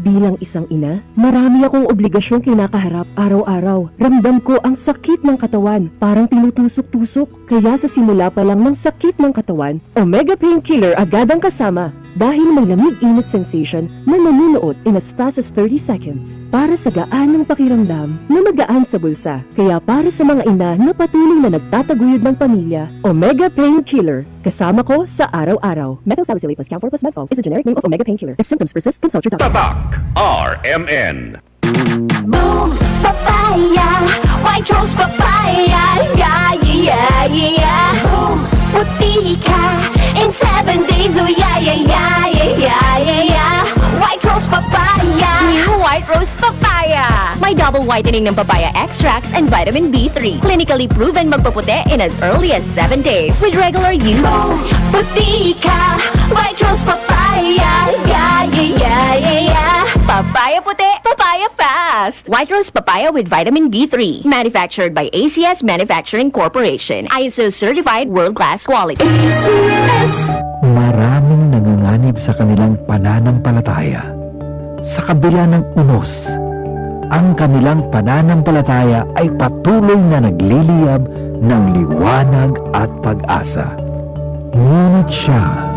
Bilang isang ina, marami akong obligasyong kinakaharap araw-araw. Ramdam ko ang sakit ng katawan, parang tinutusok-tusok. Kaya sa simula pa lang ng sakit ng katawan, Omega Painkiller agad ang kasama. Dahil may lamig-init sensation na nanunuot in as fast as 30 seconds. Para sa gaan ng pakiramdam na magaan sa bulsa. Kaya para sa mga ina na patuloy na nagtataguyod ng pamilya, Omega Painkiller. Kasama ko sa araw-araw. Methotrexate plus Camphor plus Medfol is a generic name of Omega Painkiller. If symptoms persist, consult your doctor. Tatak RMN. Boom, papaya, white rose papaya, yeah, yeah, yeah. Boom, puti ka in 7 days, oh yeah, yeah, yeah, yeah, yeah, yeah. White rose papaya. New White Rose Papaya. May double whitening ng papaya extracts and vitamin B3. Clinically proven magpaputi in as early as 7 days with regular use. Boom, puti ka, white rose papaya, yeah, yeah, yeah, yeah, yeah. Papaya puti, papaya fast. White Rose Papaya with vitamin B3. Manufactured by ACS Manufacturing Corporation. ISO certified world-class quality. ACS. Maraming nanganganib sa kanilang pananampalataya. Sa kabila ng unos, ang kanilang pananampalataya ay patuloy na nagliliyab ng liwanag at pag-asa. Ngunit siya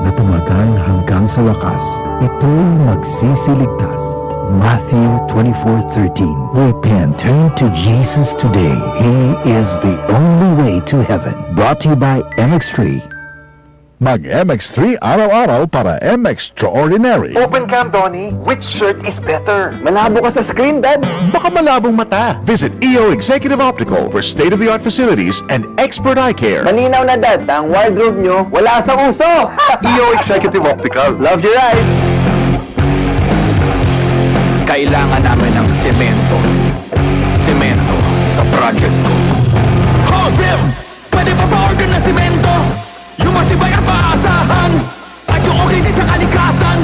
na tumagal hanggang sa wakas, ito'y magsisiligtas. Matthew 24:13. Repent, turn to Jesus today. He is the only way to heaven. Brought to you by MX3. Mag-MX3 araw-araw para MX-Extraordinary. Open cam, Donnie. Which shirt is better? Malabo ka sa screen, Dad. Baka malabong mata. Visit EO Executive Optical for state-of-the-art facilities and expert eye care. Malinaw na, Dad. Ang wardrobe nyo, wala sa uso. EO Executive Optical. Love your eyes. Kailangan namin ng semento. Semento sa project ko. Josem! Pwede ba pa-order na semento? Yung matibay at maasahan! At yung okay din sa kalikasan!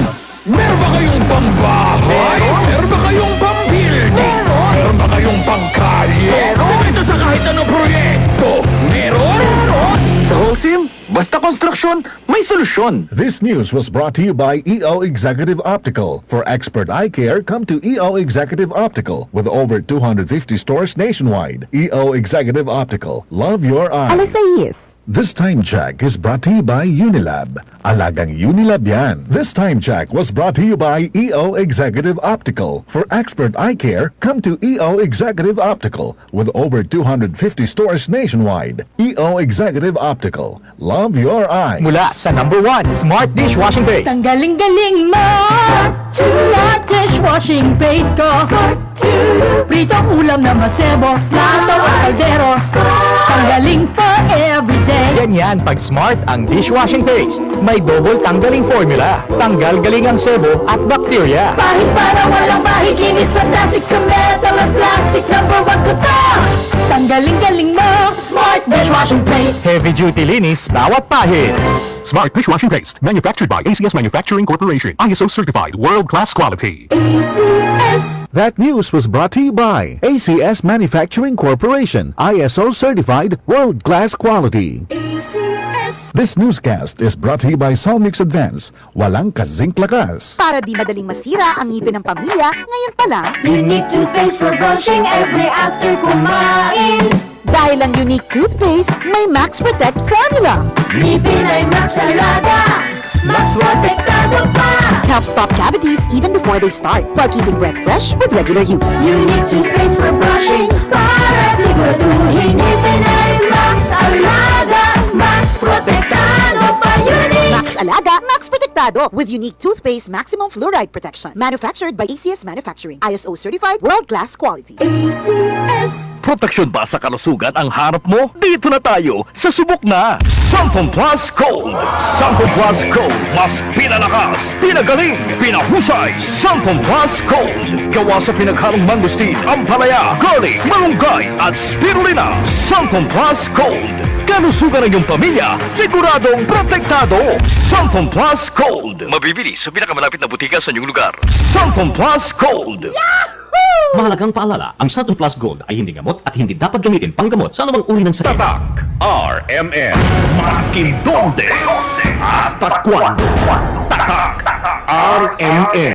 Meron ba kayong pambahay? Meron ba kayong pambuilding? Meron ba kayong pangkalye? Semento sa kahit anong proyekto! Meron? Sa Holcim, basta construction, may solusyon! This news was brought to you by EO Executive Optical. For expert eye care, come to EO Executive Optical with over 250 stores nationwide. EO Executive Optical. Love your eyes. This time check is brought to you by Unilab. Alagang Unilab yan. This time check was brought to you by EO Executive Optical. For expert eye care, come to EO Executive Optical with over 250 stores nationwide. EO Executive Optical. Love your eyes. Mula sa #1 Smart Dishwashing Base. Ang galing-galing mo! Smart dishwashing base ko! Pritong ulam na masebo, plato at kaldero. Ang galing for everyday. Ganyan pag Smart ang dishwashing paste. May double tanggaling formula. Tanggal galing ang sebo at bakterya. Bahid para walang bahid, linis fantastic sa metal at plastic. #1 ko to! Tanggaling-galing mo! Smart dishwashing paste. Heavy duty linis bawat pahid. Smart Dishwashing Paste. Manufactured by ACS Manufacturing Corporation. ISO certified world-class quality. ACS. That news was brought to you by ACS Manufacturing Corporation. ISO certified world-class quality. ACS. This newscast is brought to you by Solmix Advance. Walang kasing lakas. Para di madaling masira ang ngipin ng pamilya, ngayon pa lang, Unique toothpaste for brushing every after kumain. dahil ang unique toothpaste, may Max Protect formula. Ngipin ay Max Alaga. Max Protektado pa. Helps stop cavities even before they start, while keeping breath fresh with regular use. Unique toothpaste for brushing para siguraduhin ngipin ay Max Alaga. Max Protektado pa. Unique. Max Alaga, Max Protectado with unique toothpaste maximum fluoride protection. Manufactured by ACS Manufacturing. ISO certified world-class quality. ACS. Proteksyon ba sa kalusugan ang hanap mo? Dito na tayo sa subok na Sunfoam Plus Gold. Sunfoam Plus Gold. Mas pinalakas, pinagaling, pinahusay. Sunfoam Plus Gold. Gawa sa pinaghalong mangustin, ampalaya, garlic, malunggay at spirulina. Sunfoam Plus Gold. Kalusugan ng iyong pamilya, siguradong protektado. Sunfoam Plus Gold. Mabibili sa pinakamalapit na butika sa inyong lugar. Sunfoam Plus Gold. Mahalagang paalala, ang Sunfoam Plus Gold ay hindi gamot at hindi dapat gamitin panggamot sa anumang uri ng sakit. Tatak RMN. Maskin donde hasta cuando. Tatak RMN.